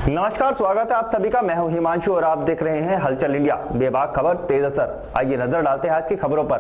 नमस्कार, स्वागत है आप सभी का। मैं हूं हिमांशु और आप देख रहे हैं हलचल इंडिया। बेबाक खबर तेज असर। आइए नजर डालते हैं आज की खबरों पर।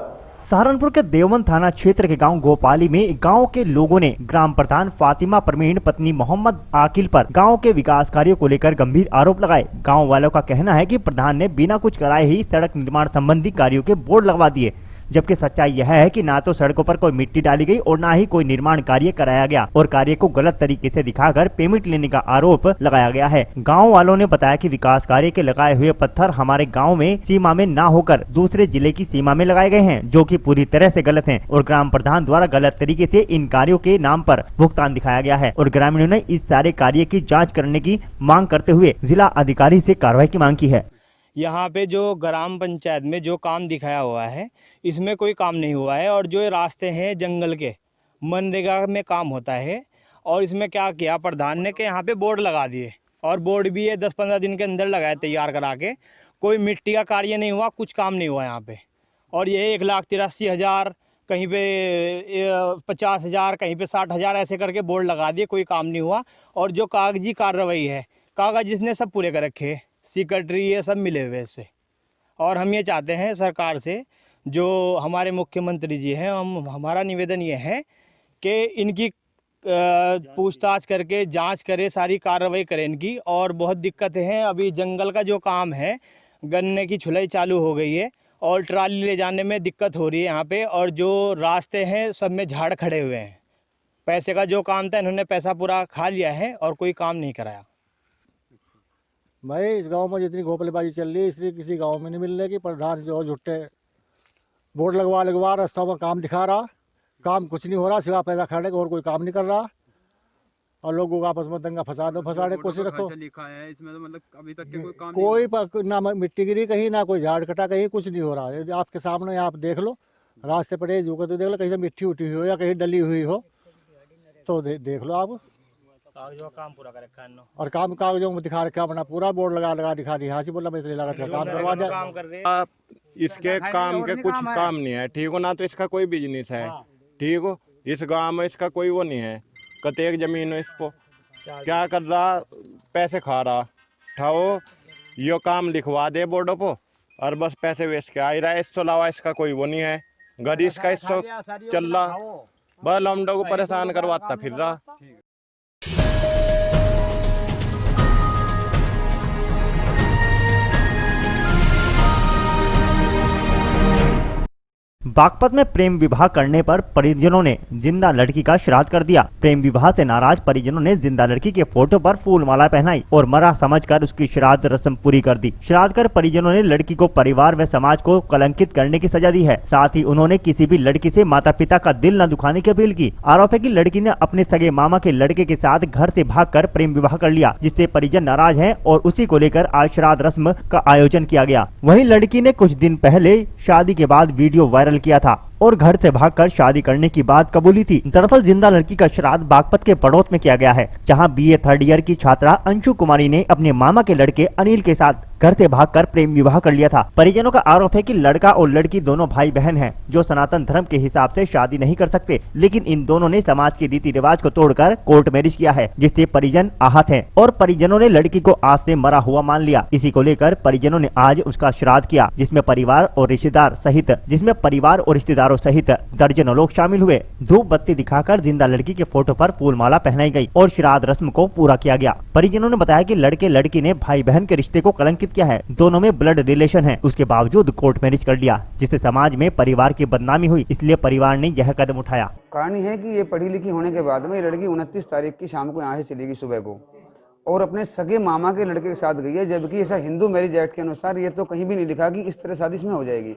सहारनपुर के देवबंद थाना क्षेत्र के गांव गोपाली में गांव के लोगों ने ग्राम प्रधान फातिमा परवीन पत्नी मोहम्मद आकिल पर गांव के विकास कार्यों को लेकर गंभीर आरोप लगाए। गांव वालों का कहना है कि प्रधान ने बिना कुछ कराए ही सड़क निर्माण संबंधी कार्यों के बोर्ड लगवा दिए, जबकि सच्चाई यह है कि ना तो सड़कों पर कोई मिट्टी डाली गई और ना ही कोई निर्माण कार्य कराया गया और कार्य को गलत तरीके से दिखाकर पेमेंट लेने का आरोप लगाया गया है। गांव वालों ने बताया कि विकास कार्य के लगाए हुए पत्थर हमारे गांव में सीमा में ना होकर दूसरे जिले की सीमा में लगाए गए हैं, जो कि पूरी तरह से गलत हैं और ग्राम प्रधान द्वारा गलत तरीके से इन कार्यों के नाम पर भुगतान दिखाया गया है और ग्रामीणों ने इस सारे कार्य की जाँच करने की मांग करते हुए जिला अधिकारी से कार्रवाई की मांग की है। यहाँ पे जो ग्राम पंचायत में जो काम दिखाया हुआ है इसमें कोई काम नहीं हुआ है और जो रास्ते हैं जंगल के मनरेगा में काम होता है और इसमें क्या किया प्रधान ने कि यहाँ पे बोर्ड लगा दिए और बोर्ड भी ये 10-15 दिन के अंदर लगाए तैयार करा के। कोई मिट्टी का कार्य नहीं हुआ, कुछ काम नहीं हुआ यहाँ पे। और ये 1,83,000 कहीं पे 50,000 कहीं पे 60,000 ऐसे करके बोर्ड लगा दिए, कोई काम नहीं हुआ। और जो कागजी कार्रवाई है, कागज इसने सब पूरे कर रखे, सेक्रेटरी ये सब मिले हुए इससे। और हम ये चाहते हैं सरकार से, जो हमारे मुख्यमंत्री जी हैं, हमारा निवेदन ये है कि इनकी पूछताछ करके जांच करे, सारी कार्रवाई करें इनकी। और बहुत दिक्कतें हैं, अभी जंगल का जो काम है, गन्ने की छुलाई चालू हो गई है और ट्राली ले जाने में दिक्कत हो रही है यहाँ पे। और जो रास्ते हैं सब में झाड़ खड़े हुए हैं। पैसे का जो काम था इन्होंने पैसा पूरा खा लिया है और कोई काम नहीं कराया। भाई इस गांव में जितनी घोपलेबाजी चल रही है इसलिए किसी गांव में नहीं मिल रही कि प्रधान जो झुट्टे बोर्ड लगवा रास्ता में काम दिखा रहा, काम कुछ नहीं हो रहा, सिवा पैसा खाने का और कोई काम नहीं कर रहा। और लोगों को आपस में दंगा फसाने की कोशिश रखो। लिखा है इसमें तो मतलब अभी तक के कोई काम कोई ना मिट्टी गिरी कहीं, ना कोई झाड़ कटा कहीं, कुछ नहीं हो रहा। यदि आपके सामने आप देख लो, रास्ते पर जो तो देख लो, कहीं से मिट्टी उठी हुई हो या कहीं डली हुई हो तो देख लो आप। कागजों का काम पूरा कर रखा है और काम कागजों में दिखा रखा, अपना पूरा बोर्ड लगा दिखा दिया। हाँ जी, बोला मैं इतनी लागत का काम करवा दिया। इसके काम के कुछ काम नहीं है, ठीक हो ना, तो इसका कोई बिजनेस है, ठीक हो। इस गांव में इसका कोई वो नहीं है, कतेक जमीन है, इसको क्या कर रहा, पैसे खा रहा। ठाओ यो काम लिखवा दे बोर्डों को और बस पैसे वेस्ट के आ ही रहा है। इसके अलावा इसका कोई वो नहीं है। गरीब इसका इसको चल रहा, बस लमडो को परेशान करवाता फिर रहा। बागपत में प्रेम विवाह करने पर परिजनों ने जिंदा लड़की का श्राद्ध कर दिया। प्रेम विवाह से नाराज परिजनों ने जिंदा लड़की के फोटो पर फूल माला पहनाई और मरा समझकर उसकी श्राद्ध रस्म पूरी कर दी। श्राद्ध कर परिजनों ने लड़की को परिवार व समाज को कलंकित करने की सजा दी है। साथ ही उन्होंने किसी भी लड़की से माता पिता का दिल न दुखाने की अपील की। आरोप है कि लड़की ने अपने सगे मामा के लड़के के साथ घर से भागकर प्रेम विवाह कर लिया, जिससे परिजन नाराज हैं और उसी को लेकर आज श्राद्ध रस्म का आयोजन किया गया। वहीं लड़की ने कुछ दिन पहले शादी के बाद वीडियो वायरल किया था और घर से भागकर शादी करने की बात कबूली थी। दरअसल जिंदा लड़की का श्राद्ध बागपत के पड़ोस में किया गया है, जहां बीए 3rd ईयर की छात्रा अंशु कुमारी ने अपने मामा के लड़के अनिल के साथ घर से भागकर प्रेम विवाह कर लिया था। परिजनों का आरोप है कि लड़का और लड़की दोनों भाई बहन हैं, जो सनातन धर्म के हिसाब से शादी नहीं कर सकते, लेकिन इन दोनों ने समाज के रीति रिवाज को तोड़कर कोर्ट मैरिज किया है, जिससे परिजन आहत हैं और परिजनों ने लड़की को आज से मरा हुआ मान लिया। इसी को लेकर परिजनों ने आज उसका श्राद्ध किया, जिसमें परिवार और रिश्तेदारों सहित दर्जनों लोग शामिल हुए। धूप बत्ती दिखाकर जिंदा लड़की के फोटो पर फूल माला पहनाई गई और श्राद्ध रस्म को पूरा किया गया। परिजनों ने बताया कि लड़के लड़की ने भाई बहन के रिश्ते को कलंकित किया है, दोनों में ब्लड रिलेशन है, उसके बावजूद कोर्ट मैरिज कर लिया, जिससे समाज में परिवार की बदनामी हुई, इसलिए परिवार ने यह कदम उठाया। कारण है कि ये पढ़ी लिखी होने के बाद में ये लड़की 29 तारीख की शाम को यहाँ से चलेगी सुबह को और अपने सगे मामा के लड़के के साथ गई है, जबकि ऐसा हिंदू मैरिज एक्ट के अनुसार ये तो कहीं भी नहीं लिखा कि इस तरह शादी इसमें हो जाएगी।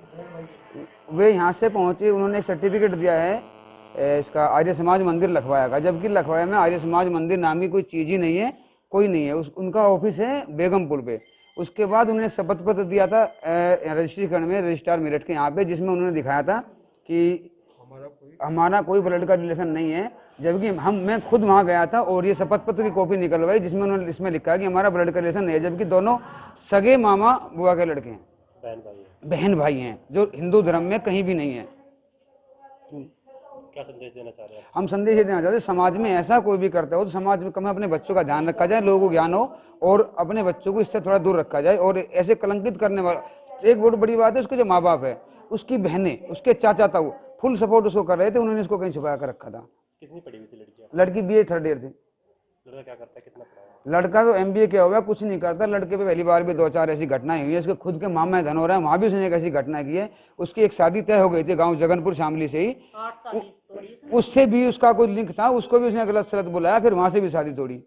वे यहाँ से पहुँचे, उन्होंने एक सर्टिफिकेट दिया है इसका आर्य समाज मंदिर लिखवाया का, जबकि लिखवाया में आर्य समाज मंदिर नाम की कोई चीज़ ही नहीं है, कोई नहीं है। उनका ऑफिस है बेगमपुर पे। उसके बाद उन्होंने एक शपथ पत्र दिया था रजिस्ट्रीकरण में रजिस्ट्रार मेरठ के यहाँ पे, जिसमें उन्होंने दिखाया था कि हमारा कोई ब्लड का रिलेशन नहीं है, जबकि मैं खुद वहाँ गया था और ये शपथ पत्र की कॉपी निकलवाई, जिसमें उन्होंने इसमें लिखा है कि हमारा ब्लड का रिलेशन नहीं है, जबकि दोनों सगे मामा बुआ के लड़के हैं, बहन भाई हैं, जो हिंदू धर्म में कहीं भी नहीं है। क्या संदेश देना चाह रहे हैं? हम संदेश ये देना चाहते हैं, समाज में ऐसा कोई भी करता हो तो समाज में कम अपने बच्चों का ध्यान रखा जाए, लोगों को ज्ञान हो और अपने बच्चों को इससे थोड़ा दूर रखा जाए। और ऐसे कलंकित करने वाला, एक बहुत बड़ी बात है, उसके जो माँ बाप है, उसकी बहनें, उसके चाचा ताऊ फुल सपोर्ट उसको कर रहे थे, उन्होंने इसको कहीं छुपा कर रखा था। कितनी पढ़ी हुई थी लड़की? लड़की BA 3rd ईयर थी। लड़का क्या करता है, कितना पढ़ा है? लड़का तो MBA किया हुआ है, कुछ नहीं करता। लड़के पे पहली बार भी 2-4 ऐसी घटनाएं हुई है। उसके खुद के मामा धन हो रहा है, वहां भी उसने एक ऐसी घटना की है। उसकी एक शादी तय हो गई थी गांव जगनपुर शामली से ही, उससे भी उसका कोई लिंक था, उसको भी उसने गलत सलत बुलाया, फिर वहां से भी शादी तोड़ी।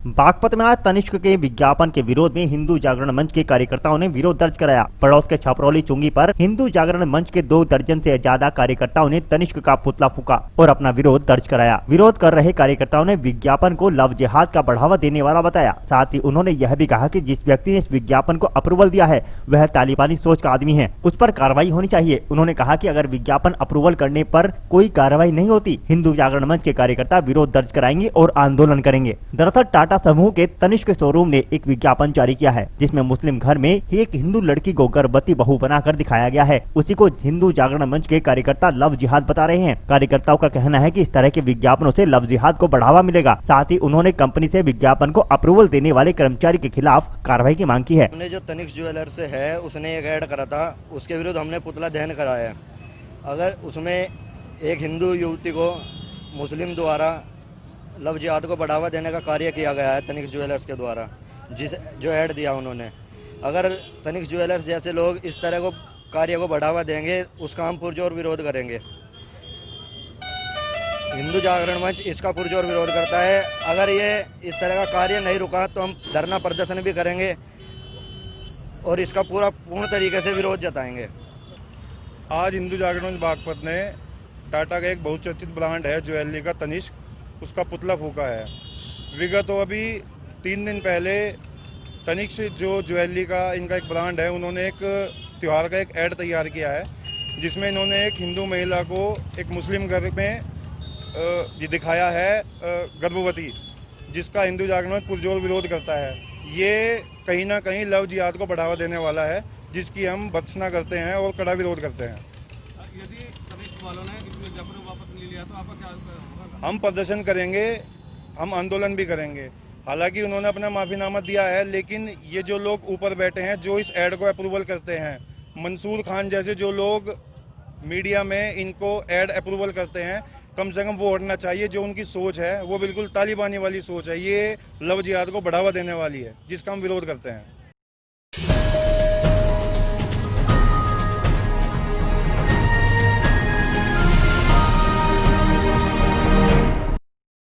बागपत में आज तनिष्क के विज्ञापन के विरोध में हिंदू जागरण मंच के कार्यकर्ताओं ने विरोध दर्ज कराया। पड़ोस के छपरौली चुंगी पर हिंदू जागरण मंच के 2 दर्जन से ज्यादा कार्यकर्ताओं ने तनिष्क का पुतला फूका और अपना विरोध दर्ज कराया। विरोध कर रहे कार्यकर्ताओं ने विज्ञापन को लव जिहाद का बढ़ावा देने वाला बताया। साथ ही उन्होंने यह भी कहा कि जिस व्यक्ति ने इस विज्ञापन को अप्रूवल दिया है वह तालिबानी सोच का आदमी है, उस पर कार्रवाई होनी चाहिए। उन्होंने कहा कि अगर विज्ञापन अप्रूवल करने पर कोई कार्रवाई नहीं होती, हिंदू जागरण मंच के कार्यकर्ता विरोध दर्ज कराएंगे और आंदोलन करेंगे। दरअसल टाटा समूह के तनिष्क शोरूम ने एक विज्ञापन जारी किया है जिसमें मुस्लिम घर में एक हिंदू लड़की को गर्भवती बहू बनाकर दिखाया गया है। उसी को हिंदू जागरण मंच के कार्यकर्ता लव जिहाद बता रहे हैं। कार्यकर्ताओं का कहना है कि इस तरह के विज्ञापनों से लव जिहाद को बढ़ावा मिलेगा। साथ ही उन्होंने कंपनी से विज्ञापन को अप्रूवल देने वाले कर्मचारी के खिलाफ कार्रवाई की मांग की है। हमने जो तनिष्क ज्वेलर्स से है उसने एक ऐड करा था, उसके विरुद्ध हमने पुतला दहन कराया है। अगर उसमें एक हिंदू युवती को मुस्लिम द्वारा लव जिहाद को बढ़ावा देने का कार्य किया गया है तनिष्क ज्वेलर्स के द्वारा, जो ऐड दिया उन्होंने, अगर तनिष्क ज्वेलर्स जैसे लोग इस तरह को कार्य को बढ़ावा देंगे उसका हम पुरजोर विरोध करेंगे। हिंदू जागरण मंच इसका पुरजोर विरोध करता है। अगर ये इस तरह का कार्य नहीं रुका तो हम धरना प्रदर्शन भी करेंगे और इसका पूर्ण तरीके से विरोध जताएंगे। आज हिंदू जागरण मंच बागपत ने टाटा का एक बहुचर्चित ब्रांड है ज्वेलरी का तनिष्क, उसका पुतला फूका है। विगत अभी 3 दिन पहले तनिष्क जो ज्वेलरी का इनका एक ब्रांड है, उन्होंने एक त्यौहार का एक ऐड तैयार किया है जिसमें इन्होंने एक हिंदू महिला को एक मुस्लिम घर में ये दिखाया है गर्भवती, जिसका हिंदू जागरण मंच पुरजोर विरोध करता है। ये कहीं ना कहीं लव जिहाद को बढ़ावा देने वाला है, जिसकी हम भर्त्सना करते हैं और कड़ा विरोध करते हैं। यदि तनिष्क वालों ने इस विज्ञापन को वापस ले लिया तो आपका क्या होगा? हम प्रदर्शन करेंगे, हम आंदोलन भी करेंगे। हालांकि उन्होंने अपना माफीनामा दिया है, लेकिन ये जो लोग ऊपर बैठे हैं जो इस ऐड को अप्रूवल करते हैं, मंसूर खान जैसे जो लोग मीडिया में इनको ऐड अप्रूवल करते हैं, कम से कम वो हटना चाहिए। जो उनकी सोच है वो बिल्कुल तालिबानी वाली सोच है, ये लव जिहाद को बढ़ावा देने वाली है, जिसका हम विरोध करते हैं।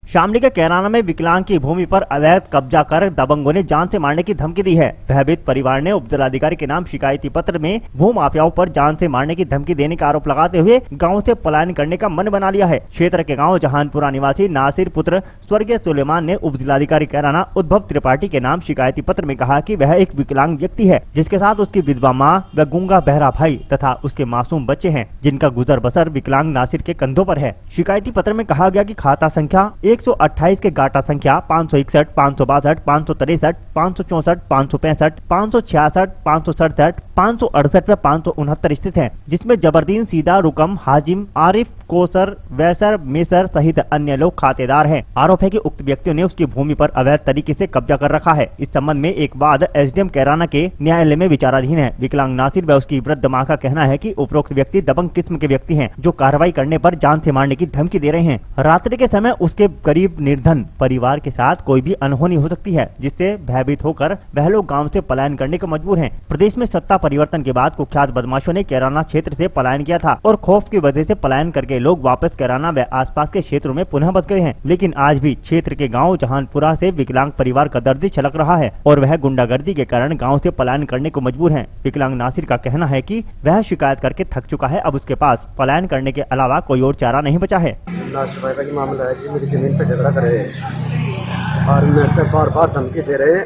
शामली के कैराना में विकलांग की भूमि पर अवैध कब्जा कर दबंगों ने जान से मारने की धमकी दी है। भयभीत परिवार ने उपजिलाधिकारी के नाम शिकायती पत्र में भू माफियाओं पर जान से मारने की धमकी देने का आरोप लगाते हुए गांव से पलायन करने का मन बना लिया है। क्षेत्र के गांव जहानपुरा निवासी नासिर पुत्र स्वर्गीय सुलेमान ने उपजिलाधिकारी कैराना उद्भव त्रिपाठी के नाम शिकायती पत्र में कहा कि वह एक विकलांग व्यक्ति है जिसके साथ उसकी विधवा माँ व गूंगा बहरा भाई तथा उसके मासूम बच्चे हैं, जिनका गुजर बसर विकलांग नासिर के कंधों पर है। शिकायती पत्र में कहा गया कि खाता संख्या 128 के गाटा संख्या 561, 562, 563, 564, 565, 566, 567, 568 व 569 स्थित है, जिसमें जबरदीन, सीधा, रुकम, हाजिम, आरिफ, कोसर, वैसर, मेसर सहित अन्य लोग खातेदार हैं। आरोप है कि उक्त व्यक्तियों ने उसकी भूमि पर अवैध तरीके से कब्जा कर रखा है। इस संबंध में एक वाद एसडीएम कैराना के न्यायालय में विचाराधीन है। विकलांग नासिर व उसकी वृद्ध मां का कहना है कि उपरोक्त व्यक्ति दबंग किस्म के व्यक्ति हैं, जो कार्रवाई करने पर जान से मारने की धमकी दे रहे हैं। रात्रि के समय उसके गरीब निर्धन परिवार के साथ कोई भी अनहोनी हो सकती है, जिससे भयभीत होकर वह लोग गाँव से पलायन करने को मजबूर है। प्रदेश में सत्ता परिवर्तन के बाद कुख्यात बदमाशों ने कैराना क्षेत्र से पलायन किया था और खौफ की वजह से पलायन करके लोग वापस कैराना व आसपास के क्षेत्रों में पुनः बस गए हैं। लेकिन आज भी क्षेत्र के गांव जहानपुरा से विकलांग परिवार का दर्द छलक रहा है और वह गुंडागर्दी के कारण गांव से पलायन करने को मजबूर हैं। विकलांग नासिर का कहना है कि वह शिकायत करके थक चुका है, अब उसके पास पलायन करने के अलावा कोई और चारा नहीं बचा है। मामला है जी, मेरी जमीन पे झगड़ा कर रहे हैं और मेरे पे बार बार धमकी दे रहे हैं,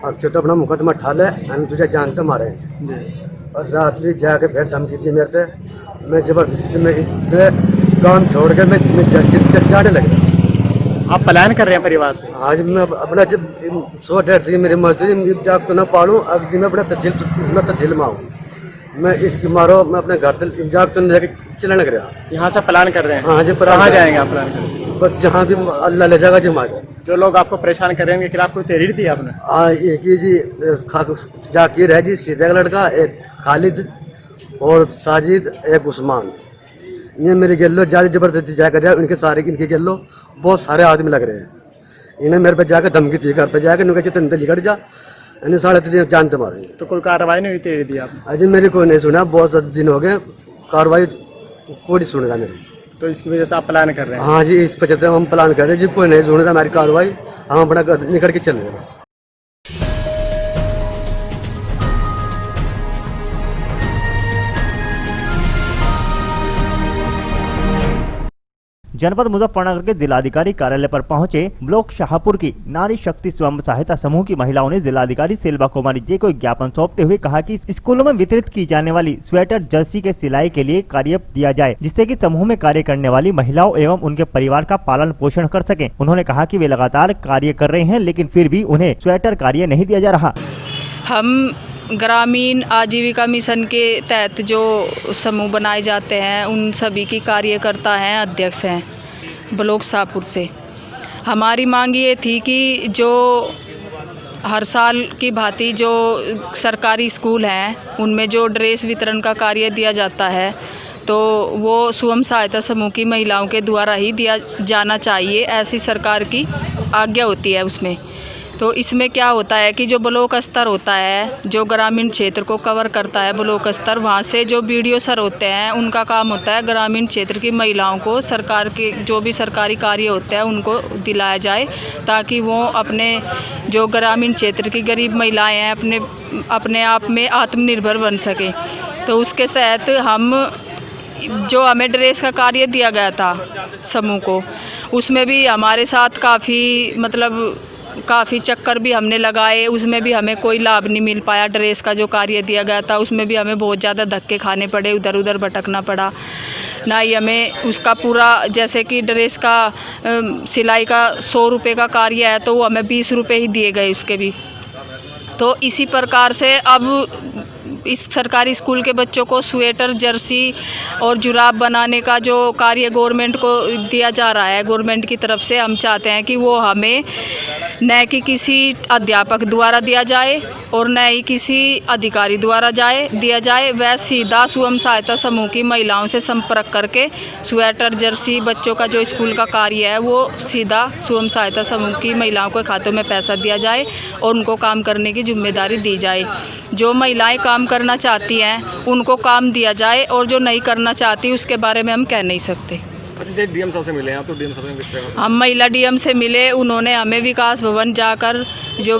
अब जो तो अपना मुकदमा ठा ले, हम तुझे जानते मारे। और रात भी जाके फिर धमकी दी मेरे पे, मैं जबरदस्ती में काम छोड़ के मैं जाने लगा। आप पलायन कर रहे हैं परिवार से? आज मैं अपना जब 100 मेरी मजदूरी जाग तो ना पालूं, अब जी मैं अपना तहसील में आऊँ, मैं इस मारो मैं अपने घर जाग तो जाके चलने लग रहा। यहाँ से प्लान कर रहे हैं? हाँ जी। कहाँ जाएंगे आप प्लान कर? बस जहाँ भी अल्लाह ले जाएगा जी हमारे। जो लोग आपको परेशान कर रहे हैं उनके खिलाफ कोई तहरीर दी आपने? एक ही जी जाकिर है जी, सीधा का लड़का, एक खालिद और साजिद, एक उस्मान, ये मेरे गेलो ज़्यादा जबरदस्ती जाकर उनके सारे इनके गेलो बहुत सारे आदमी लग रहे हैं। इन्हें मेरे पे जाकर धमकी दी, घर पे जाकर उनके चित्र निकट जा, इन्हें 3.5 जानते मारे। तो कोई कार्रवाई नहीं हुई तहरीर दी आपने? अजी मेरी कोई नहीं सुना, बहुत दिन हो गए, कार्रवाई कोई नहीं सुनेगा मेरी। तो इसकी वजह से आप प्लान कर रहे हैं? हाँ जी, इस वजह से हम प्लान कर रहे हैं जी, कोई नहीं सुनेगा हमारी कार्रवाई, हम अपना निकट के चल रहे हैं। जनपद मुजफ्फरनगर के जिलाधिकारी कार्यालय पर पहुंचे ब्लॉक शाहपुर की नारी शक्ति स्वयं सहायता समूह की महिलाओं ने जिलाधिकारी सेल्वा कुमारी जे को ज्ञापन सौंपते हुए कहा कि स्कूलों में वितरित की जाने वाली स्वेटर जर्सी के सिलाई के लिए कार्य दिया जाए, जिससे कि समूह में कार्य करने वाली महिलाओं एवं उनके परिवार का पालन पोषण कर सके। उन्होंने कहा कि वे लगातार कार्य कर रहे हैं, लेकिन फिर भी उन्हें स्वेटर कार्य नहीं दिया जा रहा। हम ग्रामीण आजीविका मिशन के तहत जो समूह बनाए जाते हैं उन सभी की कार्यकर्ता हैं, अध्यक्ष हैं ब्लॉक शाहपुर से। हमारी मांग ये थी कि जो हर साल की भांति जो सरकारी स्कूल हैं उनमें जो ड्रेस वितरण का कार्य दिया जाता है तो वो स्वयं सहायता समूह की महिलाओं के द्वारा ही दिया जाना चाहिए, ऐसी सरकार की आज्ञा होती है उसमें। तो इसमें क्या होता है कि जो ब्लॉक स्तर होता है, जो ग्रामीण क्षेत्र को कवर करता है ब्लॉक स्तर, वहाँ से जो BDO सर होते हैं उनका काम होता है ग्रामीण क्षेत्र की महिलाओं को सरकार के जो भी सरकारी कार्य होते हैं उनको दिलाया जाए, ताकि वो अपने जो ग्रामीण क्षेत्र की गरीब महिलाएं हैं अपने आप में आत्मनिर्भर बन सकें। तो उसके तहत हम जो हमें ड्रेस का कार्य दिया गया था समूह को, उसमें भी हमारे साथ काफ़ी चक्कर भी हमने लगाए, उसमें भी हमें कोई लाभ नहीं मिल पाया। ड्रेस का जो कार्य दिया गया था उसमें भी हमें बहुत ज़्यादा धक्के खाने पड़े, उधर उधर भटकना पड़ा, ना ही हमें उसका पूरा, जैसे कि ड्रेस का सिलाई का 100 रुपये का कार्य है तो वो हमें 20 रुपये ही दिए गए उसके भी। तो इसी प्रकार से अब इस सरकारी स्कूल के बच्चों को स्वेटर, जर्सी और जुराब बनाने का जो कार्य गवर्नमेंट को दिया जा रहा है गवर्नमेंट की तरफ से, हम चाहते हैं कि वो हमें न कि किसी अध्यापक द्वारा दिया जाए और न ही किसी अधिकारी द्वारा दिया जाए, वह सीधा स्वयं सहायता समूह की महिलाओं से संपर्क करके स्वेटर, जर्सी, बच्चों का जो स्कूल का कार्य है वो सीधा स्वयं सहायता समूह की महिलाओं के खातों में पैसा दिया जाए और उनको काम करने की जिम्मेदारी दी जाए। जो महिलाएं काम करना चाहती हैं उनको काम दिया जाए और जो नहीं करना चाहती उसके बारे में हम कह नहीं सकते। अच्छा, DM साहब से मिले हैं आप, तो DM साहब ने किस तरह? हम महिला DM से मिले, उन्होंने हमें विकास भवन जाकर जो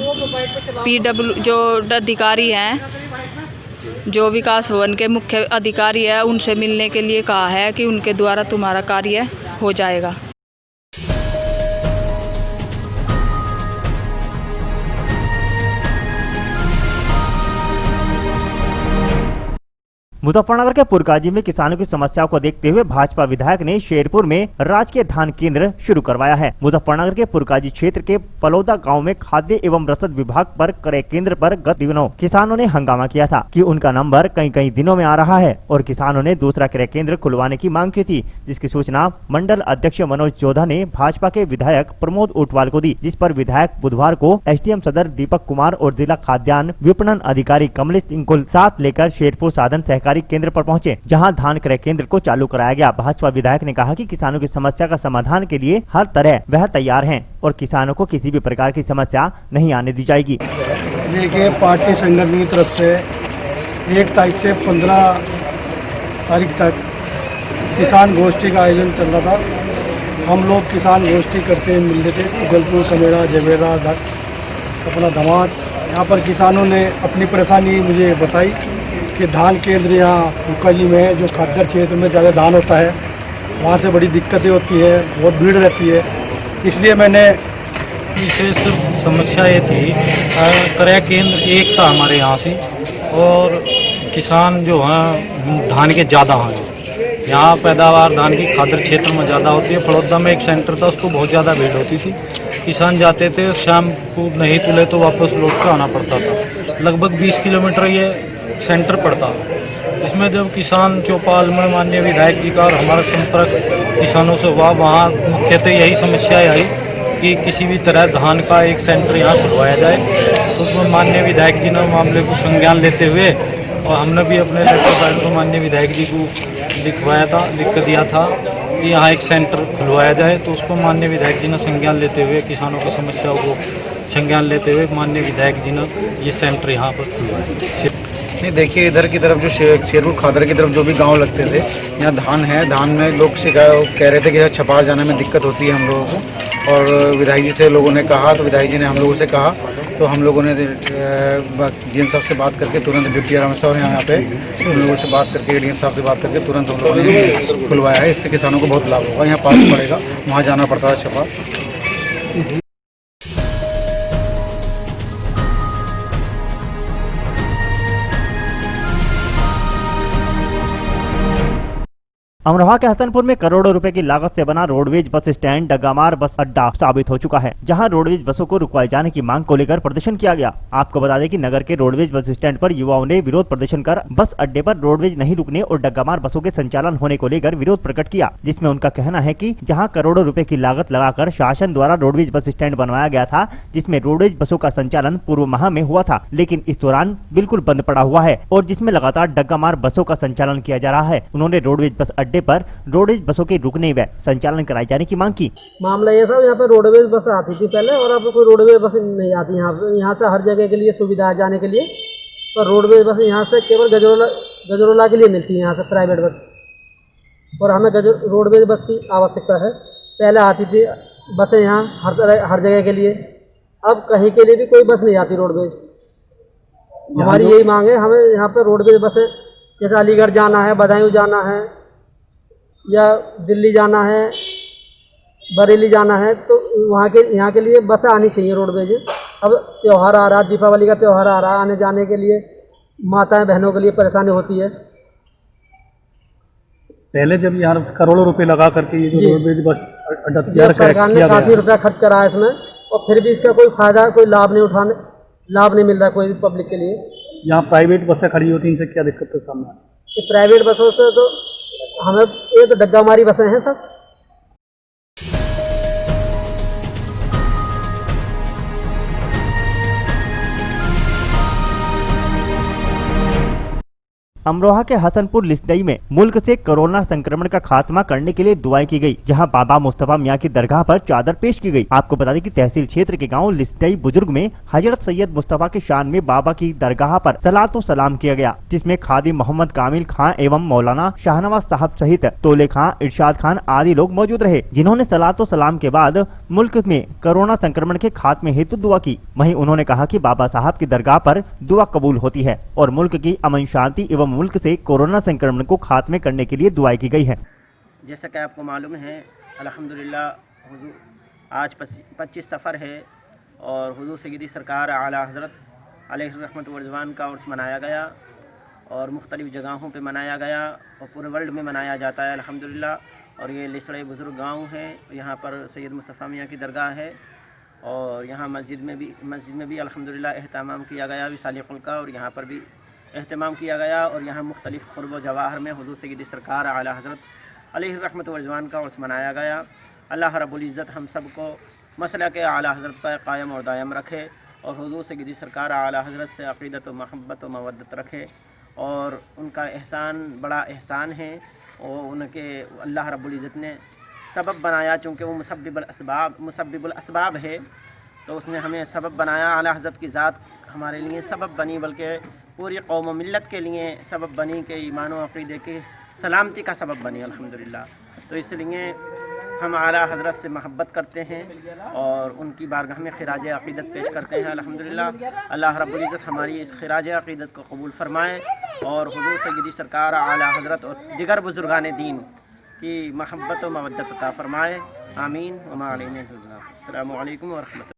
PW जो अधिकारी हैं, जो विकास भवन के मुख्य अधिकारी है, उनसे मिलने के लिए कहा है कि उनके द्वारा तुम्हारा कार्य हो जाएगा। मुजफ्फरनगर के पुरकाजी में किसानों की समस्याओं को देखते हुए भाजपा विधायक ने शेरपुर में राजकीय धान केंद्र शुरू करवाया है। मुजफ्फरनगर के पुरकाजी क्षेत्र के पलौदा गांव में खाद्य एवं रसद विभाग पर क्रय केंद्र पर गत दिनों किसानों ने हंगामा किया था कि उनका नंबर कई दिनों में आ रहा है और किसानों ने दूसरा क्रय केंद्र खुलवाने की मांग की थी, जिसकी सूचना मंडल अध्यक्ष मनोज चौधा ने भाजपा के विधायक प्रमोद ऊटवाल को दी, जिस पर विधायक बुधवार को SDM सदर दीपक कुमार और जिला खाद्यान्न विपणन अधिकारी कमलेश सिंह को साथ लेकर शेरपुर साधन सहकारी केंद्र पर पहुंचे, जहां धान क्रय केंद्र को चालू कराया गया। भाजपा विधायक ने कहा कि किसानों की समस्या का समाधान के लिए हर तरह वह तैयार हैं और किसानों को किसी भी प्रकार की समस्या नहीं आने दी जाएगी। देखिए, पार्टी संगठन की तरफ से 1 तारीख से 15 तारीख तक किसान गोष्ठी का आयोजन चल रहा था। हम लोग किसान गोष्ठी करते मिल रहे थे, उगलपुर, समेड़ा, जवेरा, अपना धमात। यहाँ पर किसानों ने अपनी परेशानी मुझे बताई कि धान केंद्र यहाँ पुरकाजी में जो खाद्य क्षेत्र में ज़्यादा धान होता है वहाँ से बड़ी दिक्कतें होती है, बहुत भीड़ रहती है, इसलिए मैंने विशेष समस्या ये थी क्रय केंद्र एक था हमारे यहाँ से और किसान जो हैं धान के ज़्यादा हैं, यहाँ पैदावार धान की खादर क्षेत्र में ज़्यादा होती है। फड़ौदा में एक सेंटर था, उसको बहुत ज़्यादा भीड़ होती थी। किसान जाते थे, शाम को नहीं तुले तो वापस लौट कर आना पड़ता था। लगभग 20 किलोमीटर ये सेंटर पड़ता। इसमें जब किसान चौपाल में माननीय विधायक जी का और हमारा संपर्क किसानों से हुआ, वहाँ मुख्यतः यही समस्याएं आई कि किसी भी तरह धान का एक सेंटर यहाँ खुलवाया जाए। तो उसमें माननीय विधायक जी ने मामले को संज्ञान लेते हुए, और हमने भी अपने लेटर पैड को माननीय विधायक जी को लिख कर दिया था कि यहाँ एक सेंटर खुलवाया जाए। तो उसको माननीय विधायक जी ने संज्ञान लेते हुए, किसानों की समस्याओं को संज्ञान लेते हुए माननीय विधायक जी ने ये सेंटर यहाँ पर खुलवाया। नहीं, देखिए इधर की तरफ जो शेरपुर खादर की तरफ जो भी गांव लगते थे, यहाँ धान है, धान में लोग कह रहे थे कि छपार जाने में दिक्कत होती है हम लोगों को। और विधायक जी से लोगों ने कहा, तो विधायक जी ने हम लोगों से कहा, तो हम लोगों ने डीएम साहब से बात करके तुरंत, डिप्टी आर साहब यहाँ पे उन लोगों से बात करके, डीएम साहब से बात करके तुरंत हम लोगों ने खुलवाया है। इससे किसानों को बहुत लाभ होगा। यहाँ पास पड़ेगा, वहाँ जाना पड़ता है छपार। अमरोहा के हसनपुर में करोड़ों रुपए की लागत से बना रोडवेज बस स्टैंड डग्गामार बस अड्डा साबित हो चुका है, जहां रोडवेज बसों को रुकवाए जाने की मांग को लेकर प्रदर्शन किया गया। आपको बता दें कि नगर के रोडवेज बस स्टैंड पर युवाओं ने विरोध प्रदर्शन कर बस अड्डे पर रोडवेज नहीं रुकने और डग्गामार बसों के संचालन होने को लेकर विरोध प्रकट किया, जिसमें उनका कहना है कि जहां करोड़ों रुपए की लागत लगाकर शासन द्वारा रोडवेज बस स्टैंड बनवाया गया था, जिसमें रोडवेज बसों का संचालन पूर्व माह में हुआ था, लेकिन इस दौरान बिल्कुल बंद पड़ा हुआ है और जिसमें लगातार डग्गामार बसों का संचालन किया जा रहा है। उन्होंने रोडवेज बस अड्डे पर रोडवेज बसों के रुकने व संचालन कराए जाने की मांग की। मामला ये सब, यहाँ पे रोडवेज बस आती थी पहले और अब कोई रोडवेज बस नहीं आती यहाँ से हर जगह के लिए सुविधा है जाने के लिए। पर रोडवेज बस यहाँ से केवल गजरोला के लिए मिलती है, यहाँ से प्राइवेट बस, और हमें रोडवेज बस की आवश्यकता है। पहले आती थी बसें यहाँ हर जगह के लिए, अब कहीं के लिए भी कोई बस नहीं आती रोडवेज। हमारी यही मांग है, हमें यहाँ पे रोडवेज बसें, जैसे अलीगढ़ जाना है, बदायूं जाना है या दिल्ली जाना है, बरेली जाना है, तो यहाँ के लिए बसें आनी चाहिए रोडवेज। अब त्यौहार आ रहा है, दीपावली का त्यौहार आ रहा है, आने जाने के लिए माताएं बहनों के लिए परेशानी होती है। पहले जब यहाँ करोड़ों रुपए लगा करके ये जो रोडवेज बस अड्डा तैयार सरकार ने काफ़ी रुपया खर्च करा है इसमें, और फिर भी इसका कोई फायदा, कोई लाभ नहीं मिल रहा कोई भी पब्लिक के लिए। यहाँ प्राइवेट बसें खड़ी होती हैं, इनसे क्या दिक्कत है सामने? प्राइवेट बसों से तो हमें ये तो डग्गामारी बसें हैं सर। अमरोहा के हसनपुर लिसडई में मुल्क से कोरोना संक्रमण का खात्मा करने के लिए दुआएं की गई, जहां बाबा मुस्तफा मियां की दरगाह पर चादर पेश की गई। आपको बता दें कि तहसील क्षेत्र के गांव लिसडई बुजुर्ग में हजरत सैयद मुस्तफा के शान में बाबा की दरगाह पर सलातो सलाम किया गया, जिसमें खादी मोहम्मद कामिल खां एवं मौलाना शाहनवाज साहब सहित तोले खां, इरशाद खान आदि लोग मौजूद रहे, जिन्होंने सलातो सलाम के बाद मुल्क में कोरोना संक्रमण के खात्मे हेतु दुआ की। वहीं उन्होंने कहा कि बाबा साहब की दरगाह पर दुआ कबूल होती है और मुल्क की अमन शांति एवं मुल्क से कोरोना संक्रमण को खात्मे करने के लिए दुआएं की गई है। जैसा कि आपको मालूम है, अल्हम्दुलिल्लाह आज 25 सफ़र है और हुजूर सय्यदी सरकार आला हज़रत अलैहि रहमत व रिज़वान का उर्स मनाया गया और मुख्तलिफ़ जगहों पे मनाया गया और पूरे वर्ल्ड में मनाया जाता है अल्हम्दुलिल्लाह। और ये लिसड़े बुज़ुर्ग गाँव है, यहाँ पर सैयद मुस्तफ़ा मियां की दरगाह है और यहाँ मस्जिद में भी अल्हम्दुलिल्लाह एहतमाम किया गया विसाल कुल का, और यहाँ पर भी एहतमाम किया गया। और यहाँ मुख्तलिफ़ क़ुर्ब व जवाहर में हुज़ूर सय्यदी सरकार आला हज़रत अलैहि रहमत व रिज़वान का उर्स मनाया गया। अल्लाह रब्बुल इज़्ज़त हम सब को मसला के आला हज़रत पर कायम और दायम रखे और हुज़ूर सय्यदी सरकार आला हज़रत से अक़ीदत व महब्बत व मवद्दत रखे। और उनका एहसान बड़ा एहसान है और उनके अल्लाह रब्बुल इज़्ज़त ने सबब बनाया, चूँकि वो मुसब्बिबुल असबाब है, तो उसने हमें सबब बनाया। आला हज़रत की ज़ात हमारे लिए सबब बनी, बल्कि पूरी कौम मिल्लत के लिए सबब बनी के ईमान व अक़ीदे की सलामती का सबब बनी अल्हम्दुलिल्लाह। तो इसलिए हम आला हज़रत से महब्बत करते हैं और उनकी बारगाह में खिराज अक़ीदत पेश करते हैं अल्हम्दुलिल्लाह। अल्लाह रब्बुल इज़्ज़त हमारी इस खिराज अक़ीदत को कबूल फरमाए और हुज़ूर सय्यदी सरकार आला हज़रत और दिगर बुज़ुर्गान दीन की महब्बत व मवद्दत अता फरमाए। आमीन व मा अलैना इल्लल बलाग। अस्सलामु अलैकुम व रहमतुल्लाह।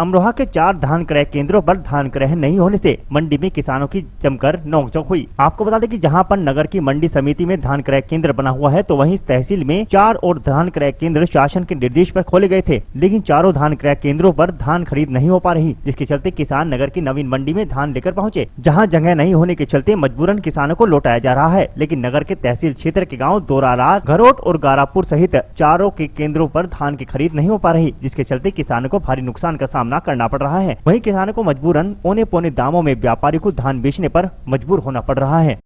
अमरोहा के 4 धान क्रय केंद्रों पर धान क्रय नहीं होने से मंडी में किसानों की जमकर नोकझोंक हुई। आपको बता दें कि जहां पर नगर की मंडी समिति में धान क्रय केंद्र बना हुआ है, तो वहीं तहसील में 4 और धान क्रय केंद्र शासन के निर्देश पर खोले गए थे, लेकिन चारों धान क्रय केंद्रों पर धान खरीद नहीं हो पा रही, जिसके चलते किसान नगर की नवीन मंडी में धान लेकर पहुंचे, जहां जगह नहीं होने के चलते मजबूरन किसानों को लौटाया जा रहा है। लेकिन नगर के तहसील क्षेत्र के गाँव दोराला, घरोट और गारापुर सहित चारों के केंद्रों पर धान की खरीद नहीं हो पा रही, जिसके चलते किसानों को भारी नुकसान का सामना करना पड़ रहा है। वहीं किसानों को मजबूरन औने पौने दामों में व्यापारी को धान बेचने पर मजबूर होना पड़ रहा है।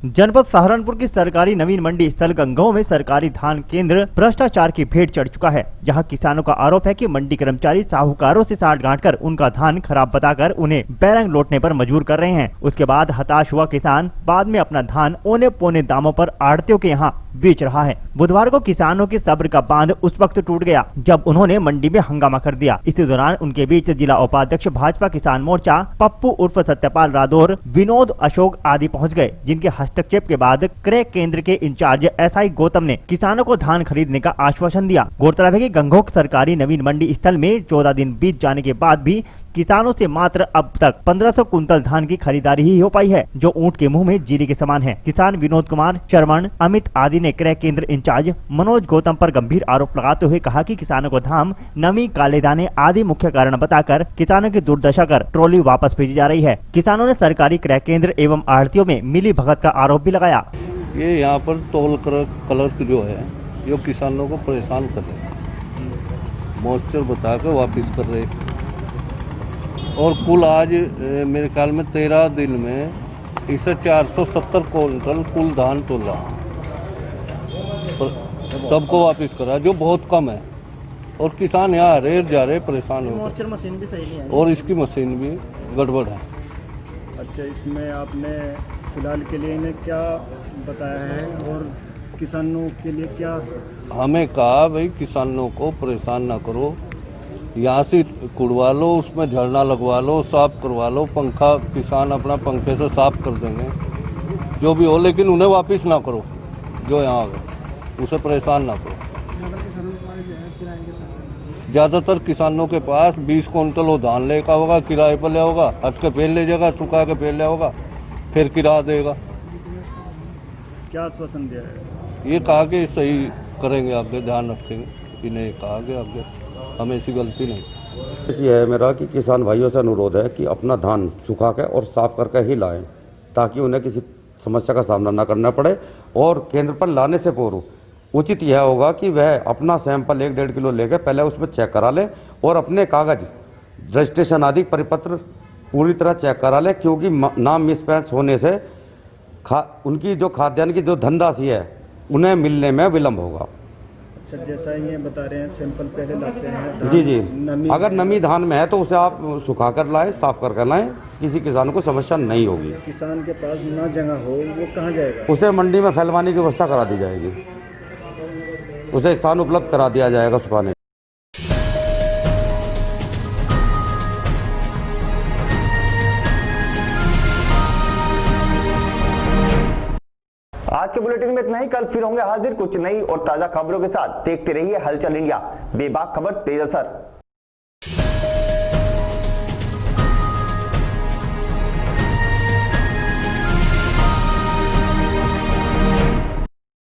जनपद सहारनपुर की सरकारी नवीन मंडी स्थल गंगाओं में सरकारी धान केंद्र भ्रष्टाचार की भेंट चढ़ चुका है, जहां किसानों का आरोप है कि मंडी कर्मचारी साहूकारों से साठगांठ कर उनका धान खराब बताकर उन्हें बैरंग लौटने पर मजबूर कर रहे हैं। उसके बाद हताश हुआ किसान बाद में अपना धान औने पौने दामों पर आढ़तियों के यहाँ बेच रहा है। बुधवार को किसानों के सब्र का बांध उस वक्त टूट गया जब उन्होंने मंडी में हंगामा कर दिया। इसी दौरान उनके बीच जिला उपाध्यक्ष भाजपा किसान मोर्चा पप्पू उर्फ सत्यपाल रादौर, विनोद अशोक आदि पहुंच गए, जिनके हस्तक्षेप के बाद क्रय केंद्र के इंचार्ज एसआई गौतम ने किसानों को धान खरीदने का आश्वासन दिया। गौरतलब है कि गंगोक सरकारी नवीन मंडी स्थल में 14 दिन बीत जाने के बाद भी किसानों से मात्र अब तक 1500 कुंतल धान की खरीदारी ही हो पाई है, जो ऊंट के मुंह में जीरे के समान है। किसान विनोद कुमार, चरमन, अमित आदि ने क्रय केंद्र इंचार्ज मनोज गौतम पर गंभीर आरोप लगाते हुए कहा कि किसानों को धान, नमी, काले दाने आदि मुख्य कारण बताकर किसानों की दुर्दशा कर ट्रॉली वापस भेजी जा रही है। किसानों ने सरकारी क्रय केंद्र एवं आढ़तियों में मिली भगत का आरोप भी लगाया। ये यहाँ पर तोल क्लर्क जो है जो किसानों को परेशान कर रहे, मॉइस्चर बता कर वापिस कर रहे, और कुल आज मेरे ख्याल में 13 दिन में इसे 470 क्विंटल कुल धान तोला, सबको वापस करा, जो बहुत कम है। और किसान यहाँ रेर जा रहे, परेशान हो मॉइस्चर मशीन भी सही नहीं है और इसकी मशीन भी गड़बड़ है। अच्छा, इसमें आपने फिलहाल के लिए इन्हें क्या बताया है और किसानों के लिए क्या? हमें कहा भाई किसानों को परेशान ना करो, यहाँ से कुड़वा लो, उसमें झरना लगवा लो, साफ करवा लो, पंखा किसान अपना पंखे से साफ कर देंगे, जो भी हो, लेकिन उन्हें वापस ना करो जो यहाँ आ गए, उसे परेशान ना करो। ज़्यादातर किसानों के पास 20 कुंटल वो धान लेकर होगा, किराए पर ले होगा, हट के फेर ले जाएगा, सुखा के फेर ले होगा, फिर किराया देगा। क्या आश्वासन दिया है? ये कहा कि सही करेंगे, आगे ध्यान रखेंगे, इन्हें कहा कि आगे हमें ऐसी गलती नहीं। ये है मेरा कि किसान भाइयों से अनुरोध है कि अपना धान सुखा के और साफ करके ही लाएं, ताकि उन्हें किसी समस्या का सामना न करना पड़े। और केंद्र पर लाने से पूर्व उचित यह होगा कि वह अपना सैंपल 1-1.5 किलो लेकर पहले उसमें चेक करा ले और अपने कागज, रजिस्ट्रेशन आदि परिपत्र पूरी तरह चेक करा ले, क्योंकि नाम मिसमैच होने से उनकी जो खाद्यान्न की जो धनराशि है उन्हें मिलने में विलम्ब होगा। अच्छा, जैसा ये बता रहे हैं सैंपल पहले लाते हैं जी जी, अगर नमी धान में है तो उसे आप सुखा कर लाएं, साफ करके लाएं, किसी किसान को समस्या नहीं होगी। किसान के पास ना जगह हो वो कहाँ जाएगा? उसे मंडी में फैलवाने की व्यवस्था करा दी जाएगी, उसे स्थान उपलब्ध करा दिया जाएगा सुखाने। आज के बुलेटिन में इतना ही। कल फिर होंगे हाजिर कुछ नई और ताजा खबरों के साथ। देखते रहिए हलचल इंडिया, बेबाक खबर तेज असर।